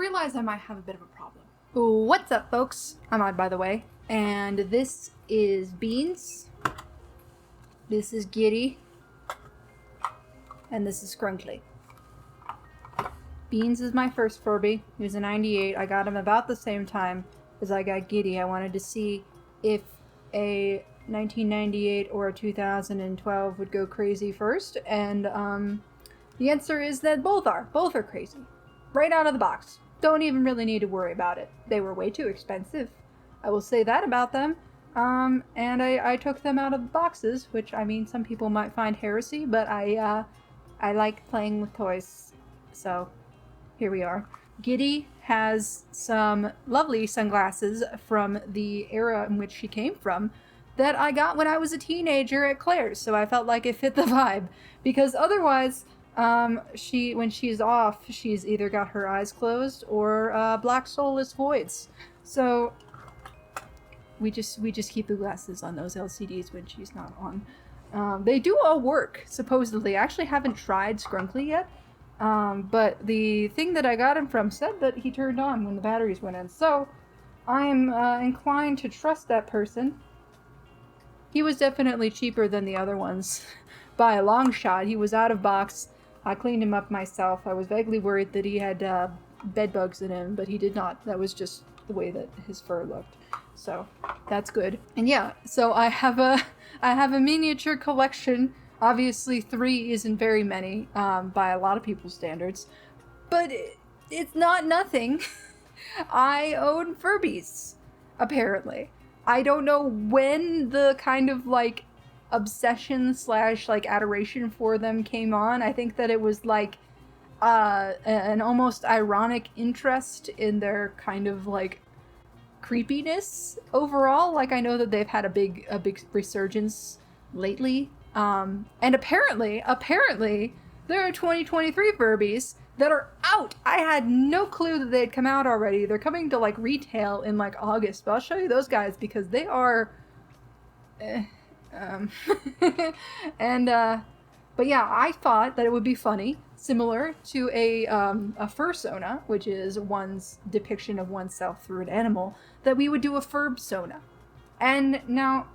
realize I might have a bit of a problem. What's up, folks? I'm Odd, by the way, and this is Beans, this is Giddy, and this is Scrunkly. Beans is my first Furby. He was a 98. I got him about the same time as I got Giddy. I wanted to see if a 1998 or a 2012 would go crazy first, and the answer is that both are crazy. Right out of the box. Don't even really need to worry about it. They were way too expensive. I will say that about them. And I took them out of the boxes, which, I mean, some people might find heresy, but I like playing with toys. So, here we are. Giddy has some lovely sunglasses from the era in which she came from that I got when I was a teenager at Claire's, so I felt like it fit the vibe. Because otherwise, when she's off, she's either got her eyes closed or black soulless voids. So we just keep the glasses on those LCDs when she's not on. They do all work, supposedly. I actually haven't tried Scrunkly yet, but the thing that I got him from said that he turned on when the batteries went in. So I'm inclined to trust that person. He was definitely cheaper than the other ones by a long shot. He was out of box. I cleaned him up myself. I was vaguely worried that he had bed bugs in him, but he did not. That was just the way that his fur looked. So that's good. And yeah, so I have a miniature collection. Obviously 3 isn't very many by a lot of people's standards, but it's not nothing. I own Furbies, apparently. I don't know when the kind of like obsession / like adoration for them came on. I think that it was like an almost ironic interest in their kind of like creepiness overall. Like, I know that they've had a big resurgence lately. And apparently there are 2023 Furbies that are out. I had no clue that they had come out already. They're coming to like retail in like August, but I'll show you those guys because they are but yeah, I thought that it would be funny, similar to a Fursona, which is one's depiction of oneself through an animal, that we would do a FURBsona. And now,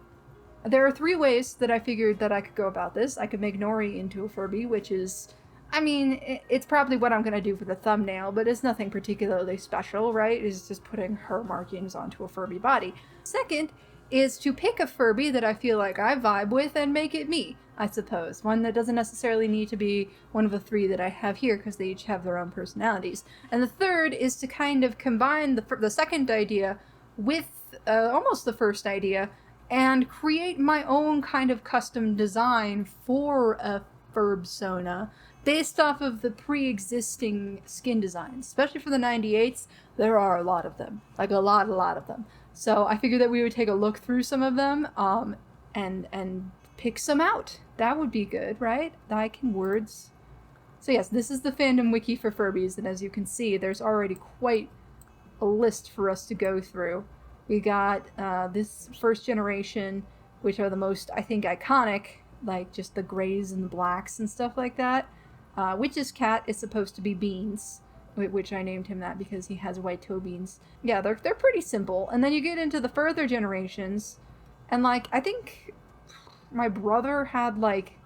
there are 3 ways that I figured that I could go about this. I could make Nori into a Furby, which is, I mean, it's probably what I'm going to do for the thumbnail, but it's nothing particularly special, right? It's just putting her markings onto a Furby body. Second is to pick a Furby that I feel like I vibe with and make it me, I suppose. One that doesn't necessarily need to be one of the 3 that I have here, because they each have their own personalities. And the third is to kind of combine the second idea with almost the first idea and create my own kind of custom design for a FURBsona based off of the pre-existing skin designs. Especially for the 98s, there are a lot of them. Like a lot of them. So I figured that we would take a look through some of them, and pick some out. That would be good, right? I can words. So yes, this is the fandom wiki for Furbies, and as you can see, there's already quite a list for us to go through. We got this first generation, which are the most, I think, iconic, like just the grays and the blacks and stuff like that. Witch's cat is supposed to be Beans, which I named him that because he has white toe beans. Yeah, they're pretty simple. And then you get into the further generations, and like, I think my brother had like,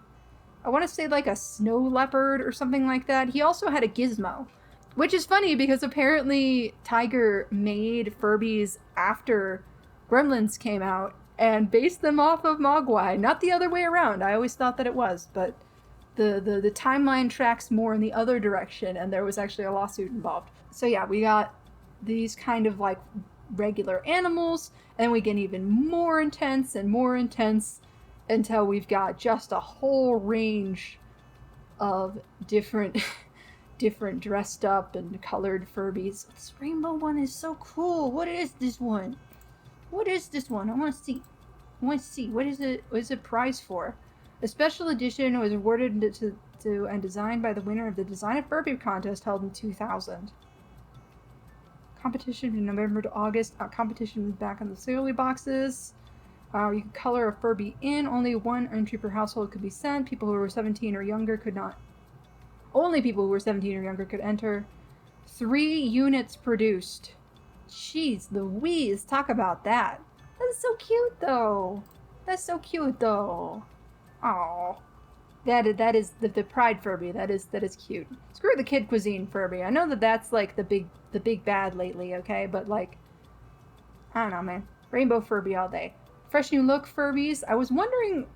I want to say like a snow leopard or something like that. He also had a gizmo, which is funny because apparently Tiger made Furbies after Gremlins came out and based them off of Mogwai, not the other way around. I always thought that it was, but the timeline tracks more in the other direction, and there was actually a lawsuit involved. So yeah, we got these kind of like regular animals, and we get even more intense until we've got just a whole range of different dressed up and colored Furbies. This rainbow one is so cool. What is this one? I want to see. What is it? What is it prize for? A special edition was awarded to and designed by the winner of the Design a Furby contest held in 2000. Competition from November to August. Competition was back on the serial boxes. You could color a Furby in. Only 1 entry per household could be sent. People who were 17 or younger could not. Only people who were 17 or younger could enter. 3 units produced. Jeez Louise, talk about that. That's so cute though. That's so cute though. Oh, that is the Pride Furby. That is cute. Screw the kid cuisine Furby. I know that that's like the big bad lately. Okay, but like, I don't know, man. Rainbow Furby all day. Fresh new look Furbies. I was wondering.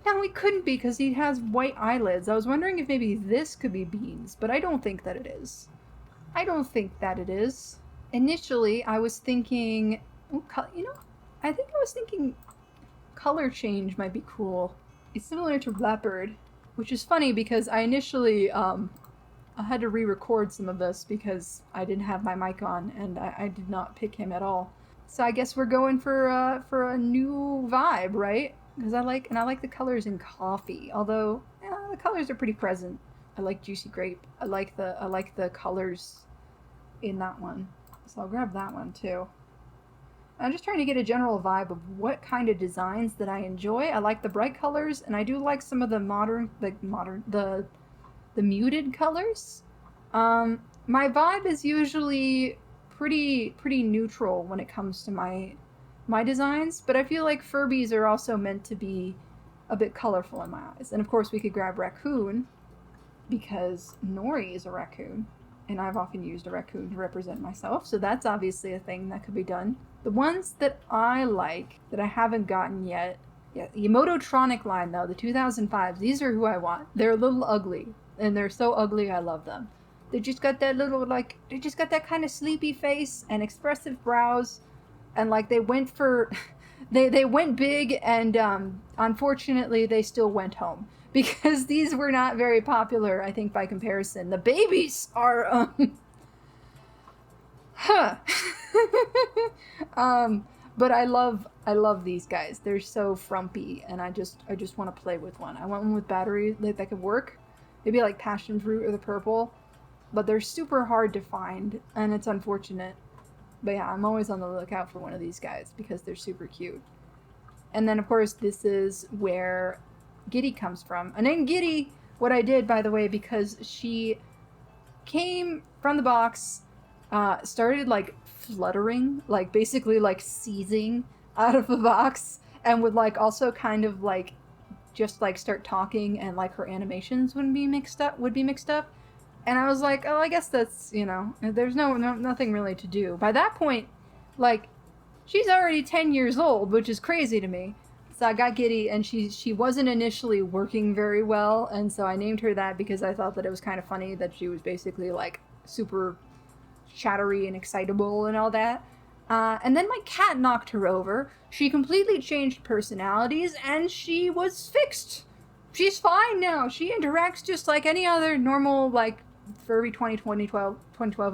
No, he couldn't be because he has white eyelids. I was wondering if maybe this could be Beans, but I don't think that it is. I don't think that it is. Initially, I was thinking, you know, I think I was thinking color change might be cool. It's similar to Leopard, which is funny because I initially, I had to re-record some of this because I didn't have my mic on and I did not pick him at all. So I guess we're going for a new vibe, right? Because I like the colors in coffee. Although the colors are pretty present. I like juicy grape. I like the colors in that one. So I'll grab that one too. I'm just trying to get a general vibe of what kind of designs that I enjoy. I like the bright colors, and I do like some of the the muted colors. My vibe is usually pretty neutral when it comes to my designs, but I feel like Furbies are also meant to be a bit colorful in my eyes. And of course we could grab Raccoon, because Nori is a raccoon, and I've often used a raccoon to represent myself, so that's obviously a thing that could be done. The ones that I like, that I haven't gotten yet, the Emototronic line though, the 2005s, these are who I want. They're a little ugly, and they're so ugly I love them. They just got that little, like, they just got that kind of sleepy face and expressive brows, and like they went for, they went big, and unfortunately they still went home. Because these were not very popular, I think, by comparison. The babies are, but I love these guys. They're so frumpy, and I just want to play with one. I want one with batteries that could work. Maybe like passion fruit or the purple. But they're super hard to find, and it's unfortunate. But yeah, I'm always on the lookout for one of these guys because they're super cute. And then, of course, this is where Giddy comes from. And then Giddy, what I did, by the way, because she came from the box, started like fluttering, like basically like seizing out of the box, and would like also kind of like just like start talking, and like her animations would be mixed up. And I was like, oh, I guess that's, you know, there's nothing really to do. By that point, like, she's already 10 years old, which is crazy to me. So I got Giddy, and she wasn't initially working very well, and so I named her that because I thought that it was kind of funny that she was basically like super chattery and excitable and all that. And then my cat knocked her over. She completely changed personalities, and she was fixed. She's fine now. She interacts just like any other normal, like, Furby 2012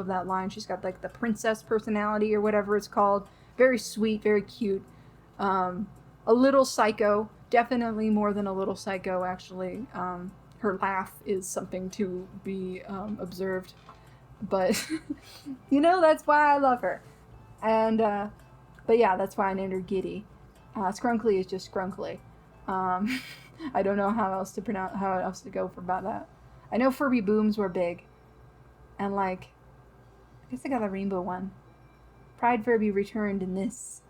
of that line. She's got like the princess personality or whatever it's called. Very sweet, very cute. A little psycho, definitely more than a little psycho, actually. Her laugh is something to be observed, but you know, that's why I love her. And but yeah, that's why I named her Giddy. Scrunkly is just Scrunkly. I don't know how else to go for about that. I know Furby Booms were big, and like, I guess I got a rainbow one. Pride Furby returned in this.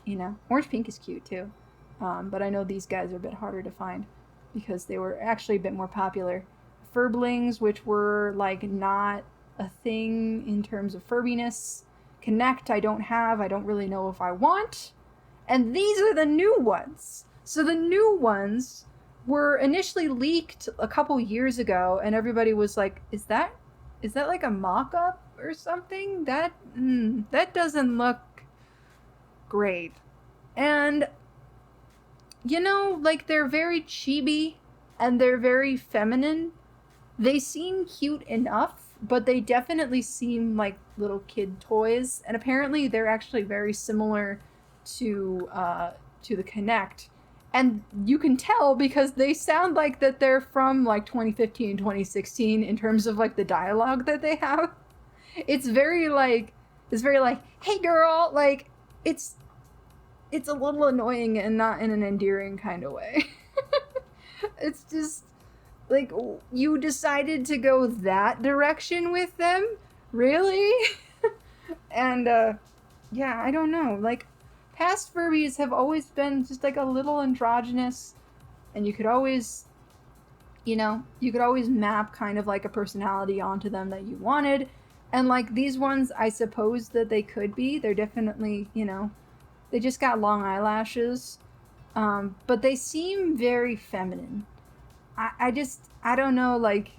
You know, orange pink is cute too, but I know these guys are a bit harder to find because they were actually a bit more popular. Furblings, which were like not a thing in terms of Furbiness. Connect, I don't really know if I want. And these are the new ones. So the new ones were initially leaked a couple years ago, and everybody was like, is that like a mock-up or something? That doesn't look great. And you know, like, they're very chibi and they're very feminine. They seem cute enough, but they definitely seem like little kid toys, and apparently they're actually very similar to the Connect. And you can tell because they sound like that they're from like 2015, 2016 in terms of like the dialogue that they have. It's very like, hey girl, like, it's a little annoying and not in an endearing kind of way. It's just like, you decided to go that direction with them? Really? And, yeah, I don't know. Like, past Furbies have always been just like a little androgynous, and you could always, you could always map kind of like a personality onto them that you wanted. And like these ones, I suppose that they could be. They're definitely, they just got long eyelashes. But they seem very feminine. I don't know, like,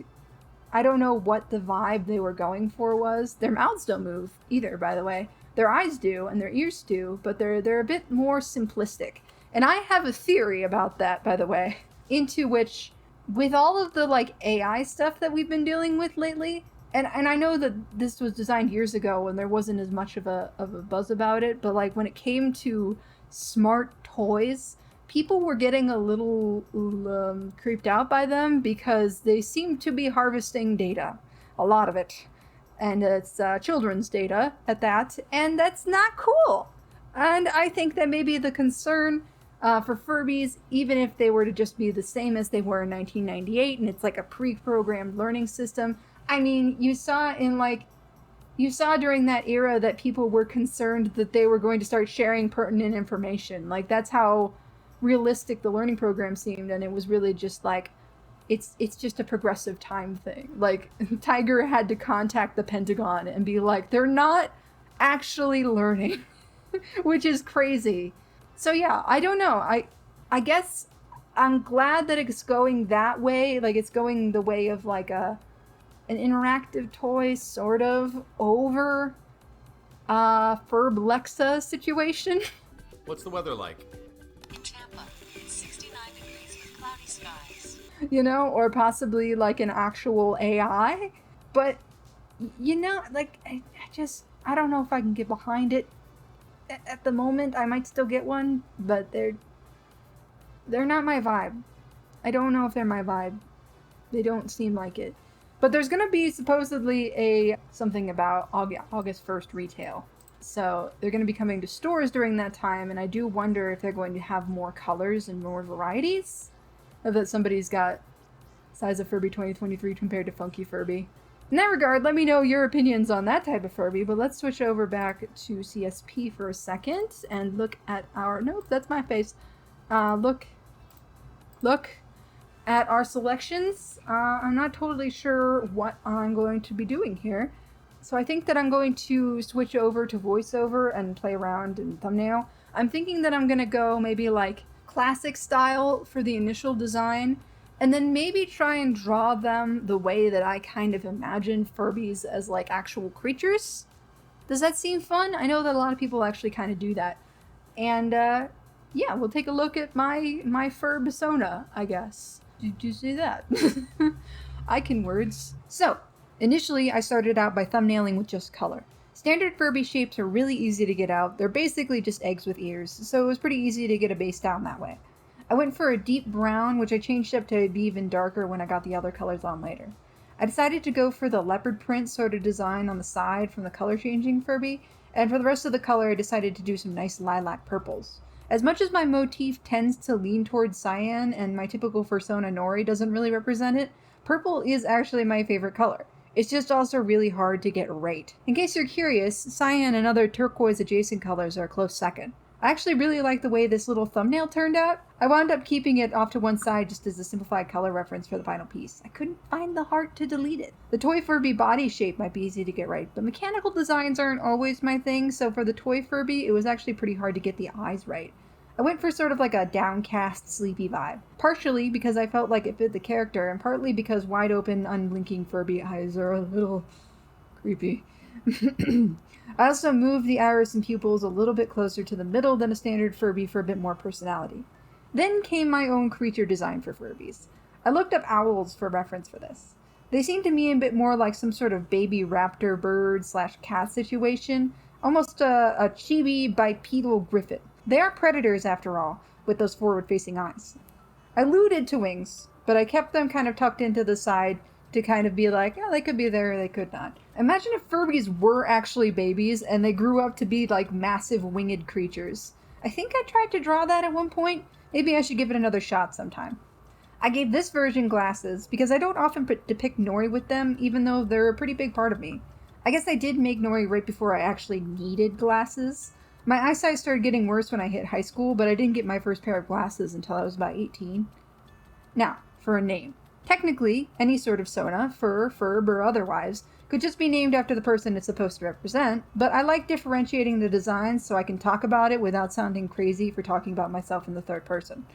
I don't know what the vibe they were going for was. Their mouths don't move either, by the way. Their eyes do and their ears do, but they're a bit more simplistic. And I have a theory about that, by the way, into which, with all of the like AI stuff that we've been dealing with lately, and I know that this was designed years ago and there wasn't as much of a buzz about it, but like when it came to smart toys, people were getting a little creeped out by them because they seem to be harvesting data, a lot of it, and it's children's data at that, and that's not cool. And I think that may be the concern for Furbies, even if they were to just be the same as they were in 1998, and it's like a pre-programmed learning system. I mean, you saw during that era that people were concerned that they were going to start sharing pertinent information. Like, that's how realistic the learning program seemed, and it was really just like, it's just a progressive time thing. Like, Tiger had to contact the Pentagon and be like, they're not actually learning, which is crazy. So yeah, I don't know. I guess I'm glad that it's going that way. Like, it's going the way of like an interactive toy, sort of, over FURBlexa situation. What's the weather like? In Tampa, it's 69 degrees with cloudy skies. Or possibly like an actual AI. But, like, I don't know if I can get behind it. At the moment, I might still get one, but they're not my vibe. I don't know if they're my vibe. They don't seem like it. But there's going to be supposedly something about August 1st retail. So they're going to be coming to stores during that time, and I do wonder if they're going to have more colors and more varieties. Or that somebody's got Size of Furby 2023 compared to Funky Furby. In that regard, let me know your opinions on that type of Furby, but let's switch over back to CSP for a second and look at our... Nope, that's my face. Look at our selections. I'm not totally sure what I'm going to be doing here. So I think that I'm going to switch over to voiceover and play around in thumbnail. I'm thinking that I'm going to go maybe like classic style for the initial design, and then maybe try and draw them the way that I kind of imagine Furbies as like actual creatures. Does that seem fun? I know that a lot of people actually kind of do that. And yeah, we'll take a look at my FURBsona, I guess. Did you see that? I can words. So, initially I started out by thumbnailing with just color. Standard Furby shapes are really easy to get out. They're basically just eggs with ears, so it was pretty easy to get a base down that way. I went for a deep brown, which I changed up to be even darker when I got the other colors on later. I decided to go for the leopard print sort of design on the side from the color changing Furby, and for the rest of the color I decided to do some nice lilac purples. As much as my motif tends to lean towards cyan and my typical Fursona Nori doesn't really represent it, purple is actually my favorite color. It's just also really hard to get right. In case you're curious, cyan and other turquoise adjacent colors are a close second. I actually really like the way this little thumbnail turned out. I wound up keeping it off to one side just as a simplified color reference for the final piece. I couldn't find the heart to delete it. The toy Furby body shape might be easy to get right, but mechanical designs aren't always my thing, so for the toy Furby, it was actually pretty hard to get the eyes right. I went for sort of like a downcast, sleepy vibe. Partially because I felt like it fit the character, and partly because wide open, unblinking Furby eyes are a little creepy. I also moved the iris and pupils a little bit closer to the middle than a standard Furby for a bit more personality. Then came my own creature design for Furbies. I looked up owls for reference for this. They seem to me a bit more like some sort of baby raptor bird / cat situation, almost a chibi bipedal griffin. They are predators after all, with those forward-facing eyes. I alluded to wings, but I kept them kind of tucked into the side to kind of be like, yeah, they could be there, they could not. Imagine if Furbies were actually babies and they grew up to be like massive winged creatures. I think I tried to draw that at one point. Maybe I should give it another shot sometime. I gave this version glasses because I don't often depict Nori with them, even though they're a pretty big part of me. I guess I did make Nori right before I actually needed glasses. My eyesight started getting worse when I hit high school, but I didn't get my first pair of glasses until I was about 18. Now, for a name. Technically, any sort of Sona, fur, Furb, or otherwise, could just be named after the person it's supposed to represent, but I like differentiating the designs so I can talk about it without sounding crazy for talking about myself in the third person.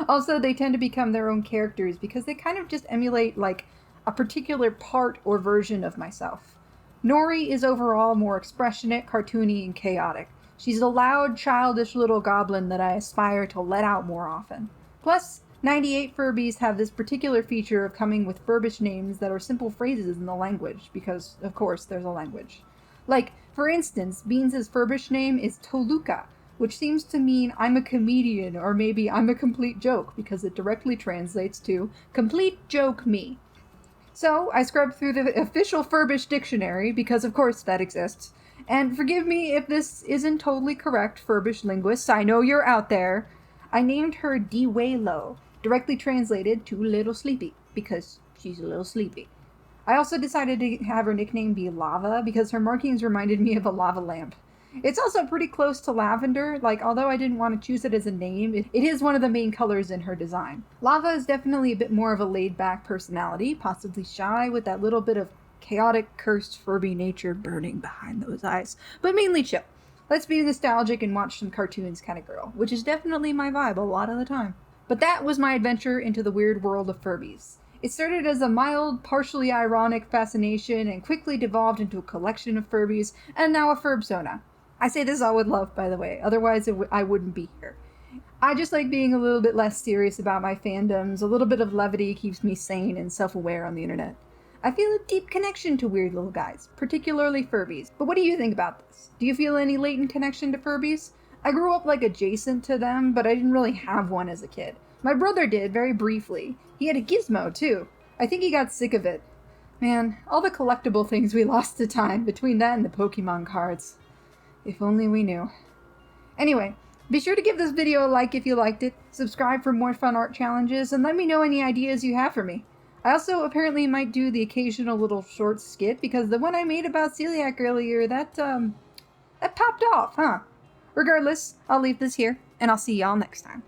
Also, they tend to become their own characters because they kind of just emulate, like, a particular part or version of myself. Nori is overall more expressionate, cartoony, and chaotic. She's a loud, childish little goblin that I aspire to let out more often. Plus, 98 Furbies have this particular feature of coming with Furbish names that are simple phrases in the language, because, of course, there's a language. Like, for instance, Beans' Furbish name is Toluca, which seems to mean I'm a comedian, or maybe I'm a complete joke, because it directly translates to complete joke me. So, I scrubbed through the official Furbish dictionary, because of course that exists, and forgive me if this isn't totally correct, Furbish linguists, I know you're out there. I named her Diwelo, directly translated to Little Sleepy, because she's a little sleepy. I also decided to have her nickname be Lava, because her markings reminded me of a lava lamp. It's also pretty close to lavender, like although I didn't want to choose it as a name, it is one of the main colors in her design. Lava is definitely a bit more of a laid-back personality, possibly shy, with that little bit of chaotic, cursed Furby nature burning behind those eyes, but mainly chill. Let's be nostalgic and watch some cartoons kind of girl, which is definitely my vibe a lot of the time. But that was my adventure into the weird world of Furbies. It started as a mild, partially ironic fascination and quickly devolved into a collection of Furbies, and now a FURBsona. I say this all with love, by the way, otherwise I wouldn't be here. I just like being a little bit less serious about my fandoms. A little bit of levity keeps me sane and self-aware on the internet. I feel a deep connection to weird little guys, particularly Furbies. But what do you think about this? Do you feel any latent connection to Furbies? I grew up like adjacent to them, but I didn't really have one as a kid. My brother did, very briefly. He had a gizmo, too. I think he got sick of it. Man, all the collectible things we lost to time between that and the Pokemon cards. If only we knew. Anyway, be sure to give this video a like if you liked it, subscribe for more fun art challenges, and let me know any ideas you have for me. I also apparently might do the occasional little short skit, because the one I made about celiac earlier, that popped off, huh? Regardless, I'll leave this here, and I'll see y'all next time.